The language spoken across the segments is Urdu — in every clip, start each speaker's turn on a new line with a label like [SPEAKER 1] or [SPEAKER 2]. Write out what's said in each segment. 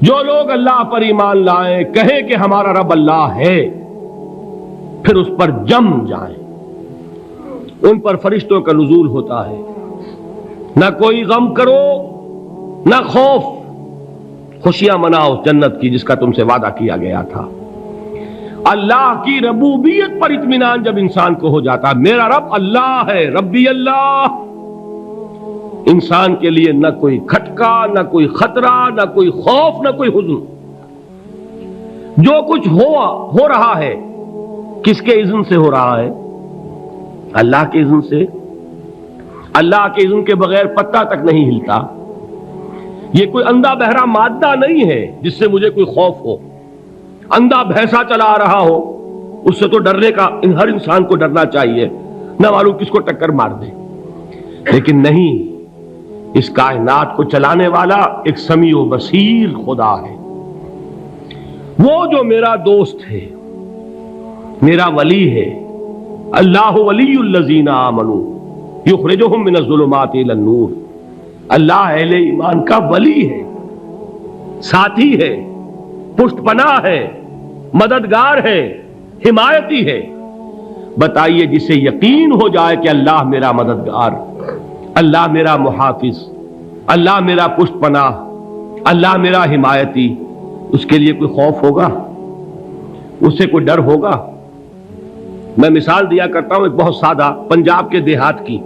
[SPEAKER 1] جو لوگ اللہ پر ایمان لائیں، کہیں کہ ہمارا رب اللہ ہے، پھر اس پر جم جائیں، ان پر فرشتوں کا نزول ہوتا ہے۔ نہ کوئی غم کرو نہ خوف، خوشیاں مناؤ جنت کی جس کا تم سے وعدہ کیا گیا تھا۔ اللہ کی ربوبیت پر اطمینان جب انسان کو ہو جاتا، میرا رب اللہ ہے، ربی اللہ، انسان کے لیے نہ کوئی کھٹکا، نہ کوئی خطرہ، نہ کوئی خوف، نہ کوئی حزن۔ جو کچھ ہو رہا ہے کس کے اذن سے ہو رہا ہے؟ اللہ کے اذن سے۔ اللہ کے اذن کے بغیر پتہ تک نہیں ہلتا۔ یہ کوئی اندھا بہرا مادہ نہیں ہے جس سے مجھے کوئی خوف ہو۔ اندھا بھینسا چلا آ رہا ہو اس سے تو ڈرنے کا ہر انسان کو ڈرنا چاہیے، نہ معلوم کس کو ٹکر مار دے۔ لیکن نہیں، اس کائنات کو چلانے والا ایک سمیع و بصیر خدا ہے، وہ جو میرا دوست ہے، میرا ولی ہے۔ اللہ ولی الذین آمنوا یخرجہم من الظلمات الی النور۔ اللہ اہل ایمان کا ولی ہے، ساتھی ہے، پشت پناہ ہے، مددگار ہے، حمایتی ہے۔ بتائیے جسے یقین ہو جائے کہ اللہ میرا مددگار، اللہ میرا محافظ، اللہ میرا پشت پناہ، اللہ میرا حمایتی، اس کے لیے کوئی خوف ہوگا؟ اس سے کوئی ڈر ہوگا؟ میں مثال دیا کرتا ہوں ایک بہت سادہ، پنجاب کے دیہات کی۔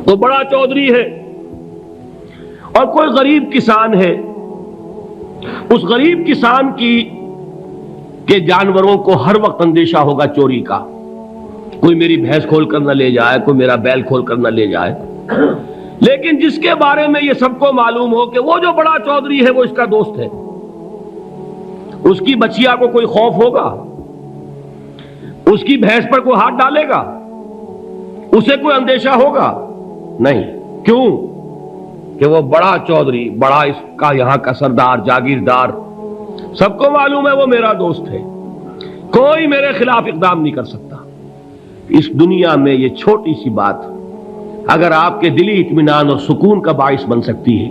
[SPEAKER 1] تو بڑا چودھری ہے اور کوئی غریب کسان ہے۔ اس غریب کسان کے جانوروں کو ہر وقت اندیشہ ہوگا چوری کا، کوئی میری بھینس کھول کر نہ لے جائے، کوئی میرا بیل کھول کر نہ لے جائے۔ لیکن جس کے بارے میں یہ سب کو معلوم ہو کہ وہ جو بڑا چودھری ہے وہ اس کا دوست ہے، اس کی بچیا کو کوئی خوف ہوگا؟ اس کی بھینس پر کوئی ہاتھ ڈالے گا؟ اسے کوئی اندیشہ ہوگا؟ نہیں۔ کیوں؟ کہ وہ بڑا چودھری، بڑا اس کا یہاں کا سردار، جاگیردار، سب کو معلوم ہے وہ میرا دوست ہے، کوئی میرے خلاف اقدام نہیں کر سکتا۔ اس دنیا میں یہ چھوٹی سی بات اگر آپ کے دلی اطمینان اور سکون کا باعث بن سکتی ہے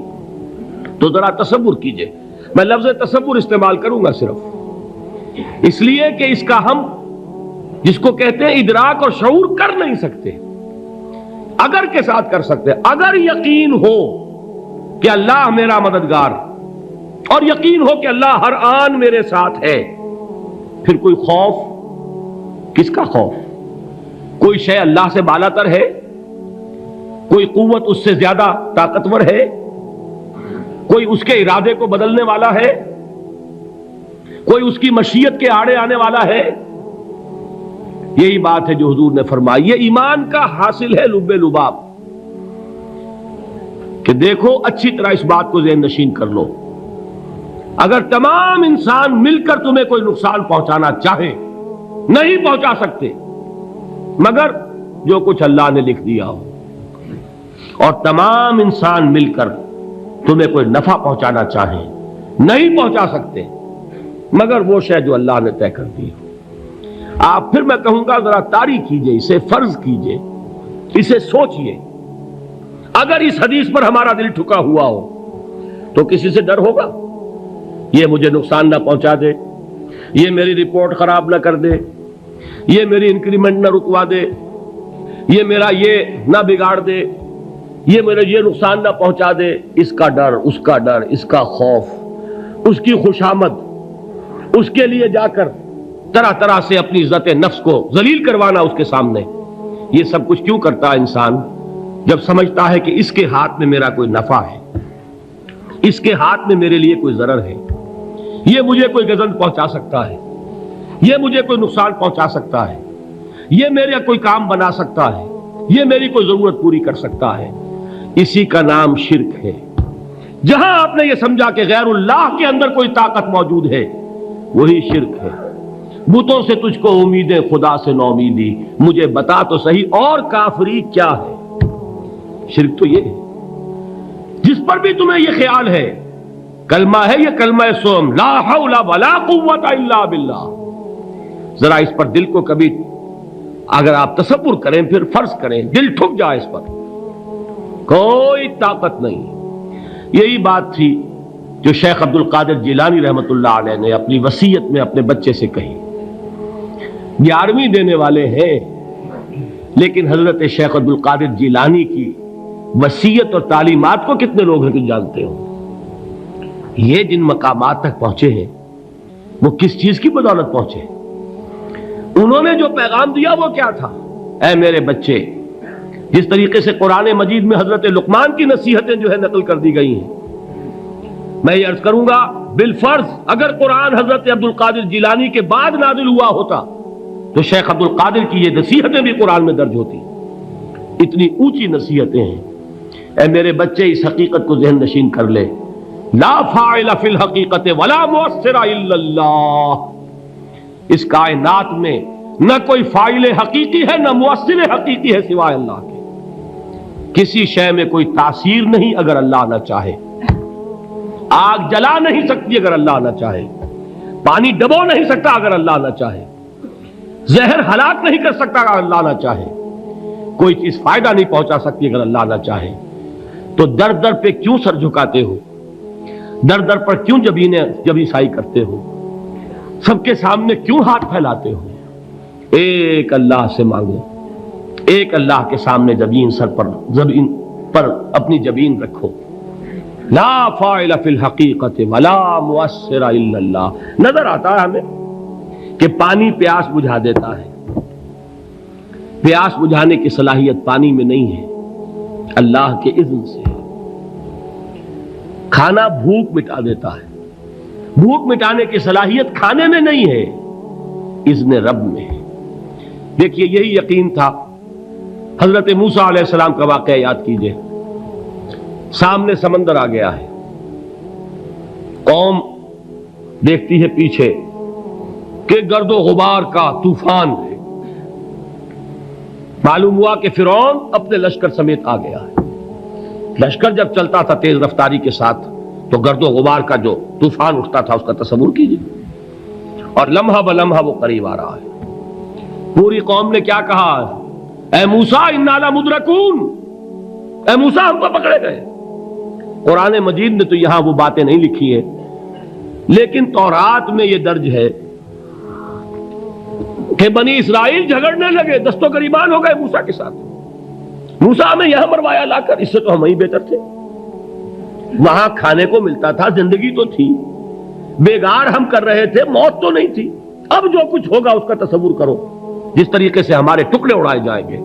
[SPEAKER 1] تو ذرا تصور کیجئے۔ میں لفظ تصور استعمال کروں گا صرف اس لیے کہ اس کا ہم جس کو کہتے ہیں ادراک اور شعور کر نہیں سکتے، اگر کے ساتھ کر سکتے۔ اگر یقین ہو کہ اللہ میرا مددگار اور یقین ہو کہ اللہ ہر آن میرے ساتھ ہے، پھر کوئی خوف؟ کس کا خوف؟ کوئی شے اللہ سے بالا تر ہے؟ کوئی قوت اس سے زیادہ طاقتور ہے؟ کوئی اس کے ارادے کو بدلنے والا ہے؟ کوئی اس کی مشیت کے آڑے آنے والا ہے؟ یہی بات ہے جو حضور نے فرمائی، یہ ایمان کا حاصل ہے لب لباب، کہ دیکھو اچھی طرح اس بات کو ذہن نشین کر لو، اگر تمام انسان مل کر تمہیں کوئی نقصان پہنچانا چاہے نہیں پہنچا سکتے، مگر جو کچھ اللہ نے لکھ دیا ہو، اور تمام انسان مل کر تمہیں کوئی نفع پہنچانا چاہیں نہیں پہنچا سکتے مگر وہ شے جو اللہ نے طے کر دی ہو۔ آپ پھر میں کہوں گا ذرا طاری کیجئے، اسے فرض کیجئے، اسے سوچئے، اگر اس حدیث پر ہمارا دل ٹھکا ہوا ہو تو کسی سے ڈر ہوگا؟ یہ مجھے نقصان نہ پہنچا دے، یہ میری رپورٹ خراب نہ کر دے، یہ میری انکریمنٹ نہ رکوا دے، یہ میرا یہ نہ بگاڑ دے، یہ میرا یہ نقصان نہ پہنچا دے۔ اس کا ڈر، اس کا ڈر، اس کا خوف، اس کی خوشامد، اس کے لیے جا کر طرح طرح سے اپنی عزت نفس کو ذلیل کروانا اس کے سامنے، یہ سب کچھ کیوں کرتا ہے انسان؟ جب سمجھتا ہے کہ اس کے ہاتھ میں میرا کوئی نفع ہے، اس کے ہاتھ میں میرے لیے کوئی ضرر ہے، یہ مجھے کوئی گزن پہنچا سکتا ہے، یہ مجھے کوئی نقصان پہنچا سکتا ہے، یہ میرا کوئی کام بنا سکتا ہے، یہ میری کوئی ضرورت پوری کر سکتا ہے، اسی کا نام شرک ہے۔ جہاں آپ نے یہ سمجھا کہ غیر اللہ کے اندر کوئی طاقت موجود ہے، وہی شرک ہے۔ بتوں سے تجھ کو امیدیں، خدا سے نومیدی، مجھے بتا تو صحیح اور کافری کیا ہے؟ شرک تو یہ ہے جس پر بھی تمہیں یہ خیال ہے، کلمہ ہے یہ کلمہ سوم، لا حول ولا قوت الا باللہ، ذرا اس پر دل کو کبھی اگر آپ تصور کریں، پھر فرض کریں، دل ٹھک جائے، اس پر کوئی طاقت نہیں۔ یہی بات تھی جو شیخ عبد القادر جیلانی رحمۃ اللہ علیہ نے اپنی وصیت میں اپنے بچے سے کہی. 11ویں دینے والے ہیں، لیکن حضرت شیخ عبد القادر جیلانی کی وصیت اور تعلیمات کو کتنے لوگ ہیں کہ جانتے ہو؟ یہ جن مقامات تک پہنچے ہیں وہ کس چیز کی بدولت پہنچے؟ انہوں نے جو پیغام دیا وہ کیا تھا؟ اے میرے بچے، جس طریقے سے قرآن مجید میں حضرت لقمان کی نصیحتیں جو ہے نقل کر دی گئی ہیں، میں یہ عرض کروں گا بالفرض اگر قرآن حضرت عبد القادر جیلانی کے بعد نازل ہوا ہوتا تو شیخ عبد القادر کی یہ نصیحتیں بھی قرآن میں درج ہوتی. اتنی اونچی نصیحتیں ہیں. اے میرے بچے، اس حقیقت کو ذہن نشین کر لے، لا فاعل فی الحقیقت ولا مؤثر الا اللہ. اس کائنات میں نہ کوئی فاعل حقیقی ہے نہ مؤثر حقیقی ہے سوائے اللہ کے. کسی شے میں کوئی تاثیر نہیں اگر اللہ نہ چاہے. آگ جلا نہیں سکتی اگر اللہ نہ چاہے. پانی ڈبو نہیں سکتا اگر اللہ نہ چاہے. زہر ہلاک نہیں کر سکتا اگر اللہ نہ چاہے. کوئی چیز فائدہ نہیں پہنچا سکتی اگر اللہ نہ چاہے. تو در در پہ کیوں سر جھکاتے ہو؟ در در پر کیوں جبیں سائی کرتے ہو؟ سب کے سامنے کیوں ہاتھ پھیلاتے ہو؟ ایک اللہ سے مانگو. ایک اللہ کے سامنے زبین پر اپنی جبین رکھو. لا فاعل فی الحقیقت ولا مؤثر الا اللہ. نظر آتا ہے ہمیں کہ پانی پیاس بجھا دیتا ہے. پیاس بجھانے کی صلاحیت پانی میں نہیں ہے، اللہ کے اذن سے. کھانا بھوک مٹا دیتا ہے. بھوک مٹانے کی صلاحیت کھانے میں نہیں ہے، اذن رب میں ہے. دیکھیے یہی یقین تھا. حضرت موسیٰ علیہ السلام کا واقعہ یاد کیجئے. سامنے سمندر آ گیا ہے. قوم دیکھتی ہے پیچھے کہ گرد و غبار کا طوفان ہے. معلوم ہوا کہ فرعون اپنے لشکر سمیت آ گیا ہے. لشکر جب چلتا تھا تیز رفتاری کے ساتھ تو گرد و غبار کا جو طوفان اٹھتا تھا اس کا تصور کیجیے. اور لمحہ بلمحہ وہ قریب آ رہا ہے. پوری قوم نے کیا کہا؟ اے موسیٰ انا لمدرکون، اے موسیٰ ہم کو پکڑے گئے. قرآن مجید نے تو یہاں وہ باتیں نہیں لکھی ہیں، لیکن تورات میں یہ درج ہے کہ بنی اسرائیل جھگڑنے لگے، دست و گریبان ہو گئے موسیٰ کے ساتھ. موسیٰ ہمیں یہاں مروایا لا کر، اس سے تو ہم ہی بہتر تھے. وہاں کھانے کو ملتا تھا، زندگی تو تھی، بیگار ہم کر رہے تھے، موت تو نہیں تھی. اب جو کچھ ہوگا اس کا تصور کرو، جس طریقے سے ہمارے ٹکڑے اڑائے جائیں گے.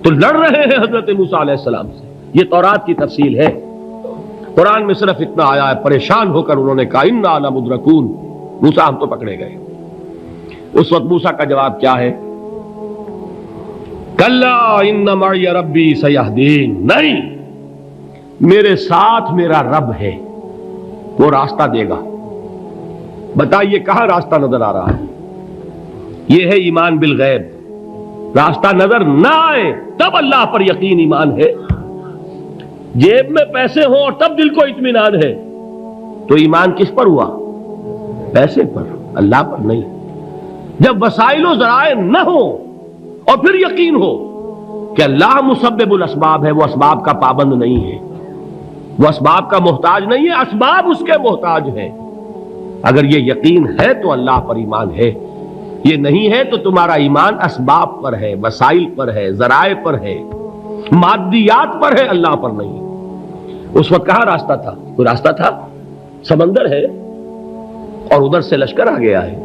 [SPEAKER 1] تو لڑ رہے ہیں حضرت موسیٰ علیہ السلام سے. یہ تورات کی تفصیل ہے. قرآن میں صرف اتنا آیا ہے، پریشان ہو کر انہوں نے کہا انا لمدرکون، موسیٰ ہم تو پکڑے گئے. اس وقت موسیٰ کا جواب کیا ہے؟ کلا ان معی ربی سیہدین. نہیں، میرے ساتھ میرا رب ہے، وہ راستہ دے گا. بتائیے کہاں راستہ نظر آ رہا ہے؟ یہ ہے ایمان بالغیب. راستہ نظر نہ آئے تب اللہ پر یقین ایمان ہے. جیب میں پیسے ہوں اور تب دل کو اطمینان ہے تو ایمان کس پر ہوا؟ پیسے پر، اللہ پر نہیں. جب وسائل و ذرائع نہ ہو اور پھر یقین ہو کہ اللہ مسبب الاسباب ہے، وہ اسباب کا پابند نہیں ہے، وہ اسباب کا محتاج نہیں ہے، اسباب اس کے محتاج ہیں. اگر یہ یقین ہے تو اللہ پر ایمان ہے. یہ نہیں ہے تو تمہارا ایمان اسباب پر ہے، وسائل پر ہے، ذرائع پر ہے، مادیات پر ہے، اللہ پر نہیں. اس وقت کہاں راستہ تھا؟ کوئی راستہ تھا؟ سمندر ہے اور ادھر سے لشکر آ گیا ہے.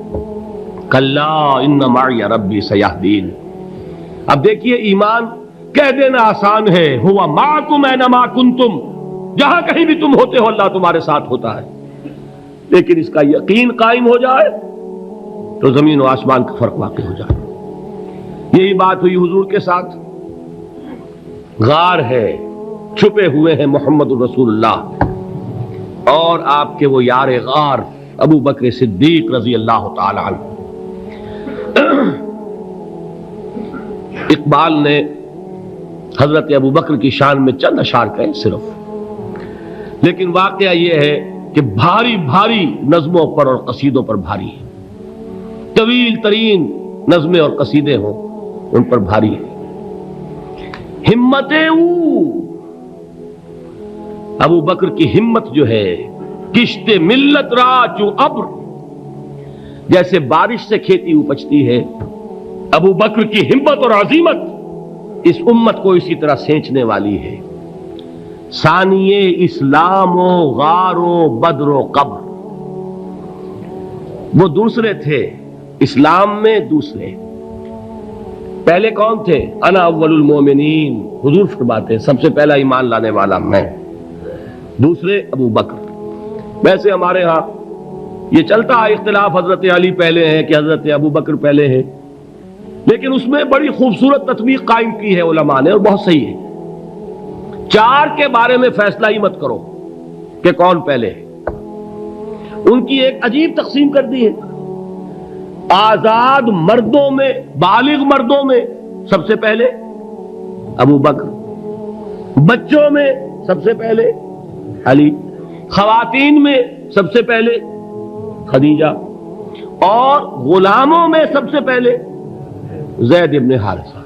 [SPEAKER 1] کلا ان معی ربی سیہدین. اب دیکھیے ایمان کہہ دینا آسان ہے، ہوا معکم اینما کنتم، جہاں کہیں بھی تم ہوتے ہو اللہ تمہارے ساتھ ہوتا ہے. لیکن اس کا یقین قائم ہو جائے تو زمین و آسمان کا فرق واقع ہو جائے. یہی بات ہوئی حضور کے ساتھ. غار ہے، چھپے ہوئے ہیں محمد الرسول اللہ اور آپ کے وہ یار غار ابو بکر صدیق رضی اللہ تعالی عنہ. اقبال نے حضرت ابو بکر کی شان میں چند اشعار کہے صرف، لیکن واقعہ یہ ہے کہ بھاری بھاری نظموں پر اور قصیدوں پر بھاری ہے. طویل ترین نظمیں اور قصیدے ہوں ان پر بھاری ہے. ہمت ابو بکر کی ہمت جو ہے کشت ملت را چو ابر، جیسے بارش سے کھیتی اپجتی ہے، ابو بکر کی ہمت اور عزیمت اس امت کو اسی طرح سینچنے والی ہے۔ ثانیے اسلام و غار و بدر و قبر، وہ دوسرے تھے اسلام میں، دوسرے پہلے کون تھے؟ انا اول المومنین، حضور فرماتے ہیں سب سے پہلا ایمان لانے والا میں، دوسرے ابو بکر۔ ویسے ہمارے ہاں یہ چلتا ہے اختلاف، حضرت علی پہلے ہیں کہ حضرت ابو بکر پہلے ہیں، لیکن اس میں بڑی خوبصورت تطبیق قائم کی ہے علماء نے، اور بہت صحیح ہے۔ چار کے بارے میں فیصلہ ہی مت کرو کہ کون پہلے ہے، ان کی ایک عجیب تقسیم کر دی ہے۔ آزاد مردوں میں، بالغ مردوں میں سب سے پہلے ابو بکر، بچوں میں سب سے پہلے علی، خواتین میں سب سے پہلے خدیجہ، اور غلاموں میں سب سے پہلے زید ابن حارثہ۔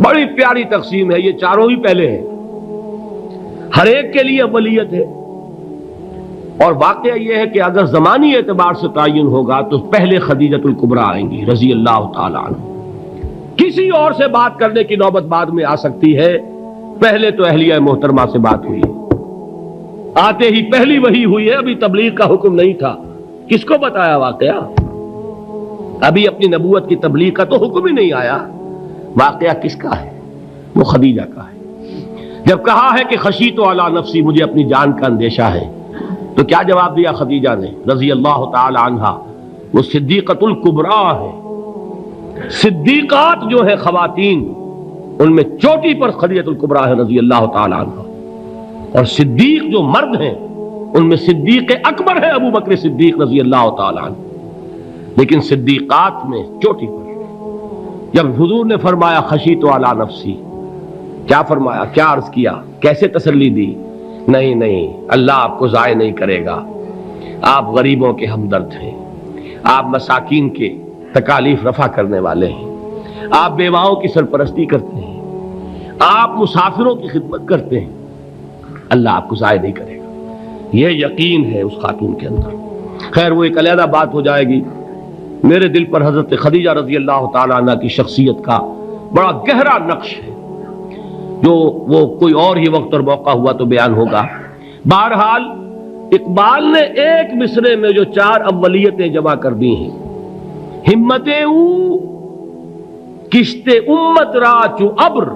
[SPEAKER 1] بڑی پیاری تقسیم ہے، یہ چاروں ہی پہلے ہیں، ہر ایک کے لیے اولیت ہے۔ اور واقعہ یہ ہے کہ اگر زمانی اعتبار سے تعین ہوگا تو پہلے خدیجۃ الکبریٰ آئیں گی رضی اللہ تعالی عنہ، کسی اور سے بات کرنے کی نوبت بعد میں آ سکتی ہے، پہلے تو اہلیہ محترمہ سے بات ہوئی ہے، آتے ہی پہلی وحی ہوئی ہے، ابھی تبلیغ کا حکم نہیں تھا۔ کس کو بتایا واقعہ؟ ابھی اپنی نبوت کی تبلیغ کا تو حکم ہی نہیں آیا، واقعہ کس کا ہے؟ وہ خدیجہ کا ہے۔ جب کہا ہے کہ خشیت علی نفسی، مجھے اپنی جان کا اندیشہ ہے، تو کیا جواب دیا خدیجہ نے رضی اللہ تعالی عنہا؟ وہ صدیقۃ الکبریٰ ہے، صدیقات جو ہے خواتین، ان میں چوٹی پر خدیجۃ الکبریٰ ہے رضی اللہ تعالی عنہا، اور صدیق جو مرد ہیں ان میں صدیق اکبر ہے ابو بکر صدیق رضی اللہ تعالی عنہ، لیکن صدیقات میں چوٹی پر۔ جب حضور نے فرمایا خشیت علی نفسی، کیا فرمایا، کیا عرض کیا، کیسے تسلی دی؟ نہیں نہیں، اللہ آپ کو ضائع نہیں کرے گا، آپ غریبوں کے ہمدرد ہیں، آپ مساکین کے تکالیف رفع کرنے والے ہیں، آپ بیواؤں کی سرپرستی کرتے ہیں، آپ مسافروں کی خدمت کرتے ہیں، اللہ آپ کو ضائع نہیں کرے گا۔ یہ یقین ہے اس خاتون کے اندر۔ خیر وہ ایک علیحدہ بات ہو جائے گی۔ میرے دل پر حضرت خدیجہ رضی اللہ تعالی عنہ کی شخصیت کا بڑا گہرا نقش ہے، جو وہ کوئی اور ہی وقت اور موقع ہوا تو بیان ہوگا۔ بہرحال اقبال نے ایک مصرے میں جو چار اولیتیں جمع کر دی ہیں، ہمتیں او کشت امت را چو ابر،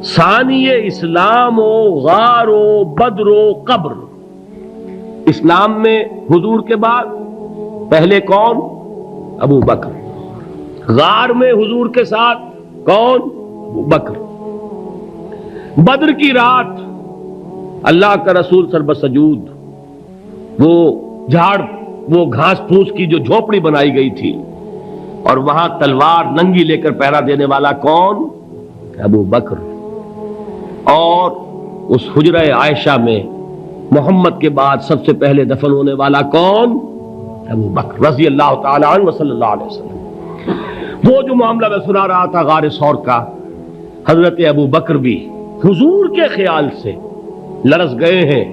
[SPEAKER 1] ثانی اسلام و غار و بدر و قبر۔ اسلام میں حضور کے بعد پہلے کون؟ ابو بکر۔ غار میں حضور کے ساتھ کون؟ ابو بکر۔ بدر کی رات اللہ کا رسول سر بسجود، وہ جھاڑ، وہ گھاس پھوس کی جو جھوپڑی بنائی گئی تھی، اور وہاں تلوار ننگی لے کر پہرا دینے والا کون؟ ابو بکر۔ اور اس حجرہ عائشہ میں محمد کے بعد سب سے پہلے دفن ہونے والا کون؟ ابو بکر رضی اللہ تعالی عنہ صلی اللہ علیہ وسلم۔ وہ جو معاملہ میں سنا رہا تھا غار ثور کا، حضرت ابو بکر بھی حضور کے خیال سے لرز گئے ہیں۔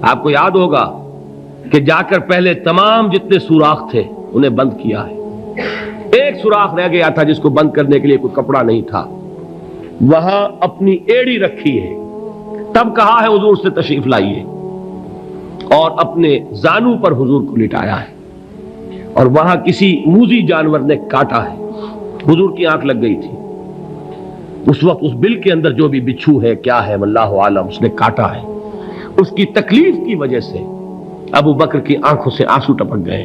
[SPEAKER 1] آپ کو یاد ہوگا کہ جا کر پہلے تمام جتنے سوراخ تھے انہیں بند کیا ہے، ایک سوراخ رہ گیا تھا جس کو بند کرنے کے لیے کوئی کپڑا نہیں تھا، وہاں اپنی ایڑی رکھی ہے، تب کہا ہے حضور سے تشریف لائیے، اور اپنے زانو پر حضور کو لٹایا ہے، اور وہاں کسی موذی جانور نے کاٹا ہے، حضور کی آنکھ لگ گئی تھی، اس وقت اس بل کے اندر جو بھی بچھو ہے کیا ہے واللہ عالم، اس نے کاٹا ہے، اس کی تکلیف کی وجہ سے ابو بکر کی آنکھوں سے آنسو ٹپک گئے،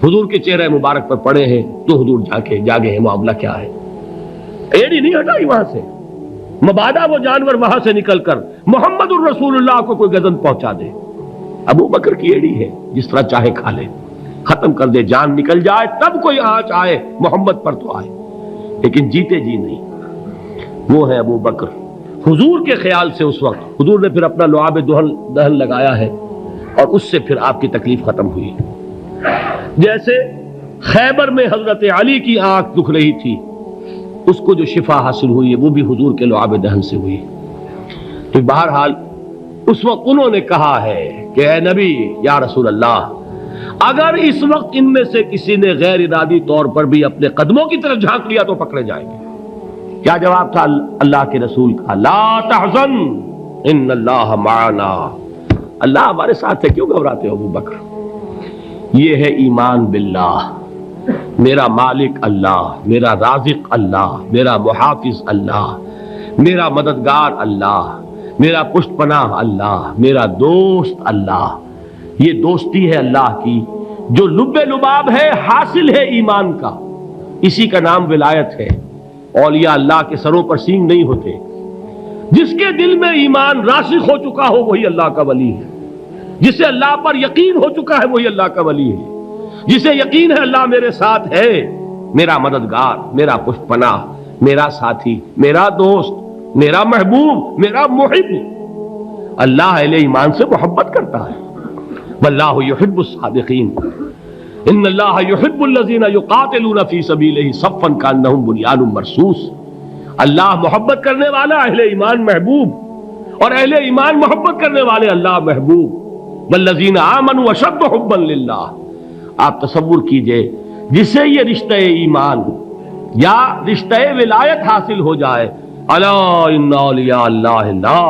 [SPEAKER 1] حضور کے چہرے مبارک پر پڑے ہیں، تو حضور جاگے ہیں، معاملہ کیا ہے؟ ایڑی نہیں ہٹائی وہاں سے، مبادا وہ جانور وہاں سے نکل کر محمد الرسول اللہ کو کوئی گزن پہنچا دے، ابو بکر کی ایڑی ہے، جس طرح چاہے کھا لے، ختم کر دے، جان نکل جائے تب کوئی آنچ آئے، محمد پر تو آئے، لیکن جیتے جی نہیں۔ وہ ہے ابو بکر۔ حضور کے خیال سے اس وقت حضور نے پھر اپنا لعاب دہن لگایا ہے، اور اس سے پھر آپ کی تکلیف ختم ہوئی۔ جیسے خیبر میں حضرت علی کی آنکھ دکھ رہی تھی، اس کو جو شفا حاصل ہوئی ہے وہ بھی حضور کے لعاب دہن سے ہوئی۔ تو بہرحال اس وقت انہوں نے کہا ہے کہ اے نبی یا رسول اللہ، اگر اس وقت ان میں سے کسی نے غیر ارادی طور پر بھی اپنے قدموں کی طرف جھانک لیا تو پکڑے جائیں گے۔ کیا جواب تھا اللہ کے رسول کا؟ لا تحزن ان اللہ معنا، اللہ ہمارے ساتھ ہے، کیوں گھبراتے ہو ابو بکر؟ یہ ہے ایمان باللہ، میرا مالک اللہ، میرا رازق اللہ، میرا محافظ اللہ، میرا مددگار اللہ، میرا پشت پناہ اللہ، میرا دوست اللہ۔ یہ دوستی ہے اللہ کی جو لب لباب ہے، حاصل ہے ایمان کا، اسی کا نام ولایت ہے۔ اولیاء اللہ کے سروں پر سینگ نہیں ہوتے، جس کے دل میں ایمان راسخ ہو چکا ہو وہی اللہ کا ولی ہے، جسے اللہ پر یقین ہو چکا ہے وہی اللہ کا ولی ہے، جسے یقین ہے اللہ میرے ساتھ ہے، میرا مددگار، میرا پشت پناہ، میرا ساتھی، میرا دوست، میرا محبوب، میرا محب۔ اللہ اہل ایمان سے محبت کرتا ہے۔ واللہ یحب الصادقین، ان اللہ یحب الذین یقاتلون فی سبیلہ صفا کانہم بنیان مرصوص۔ اللہ محبت کرنے والا، اہل ایمان محبوب، اور اہل ایمان محبت کرنے والے اللہ محبوب۔ والذین آمنوا اشد حبا للہ۔ آپ تصور کیجئے جسے یہ رشتہ ایمان یا رشتہ ولایت حاصل ہو جائے، الا ان اولیاء اللہ لا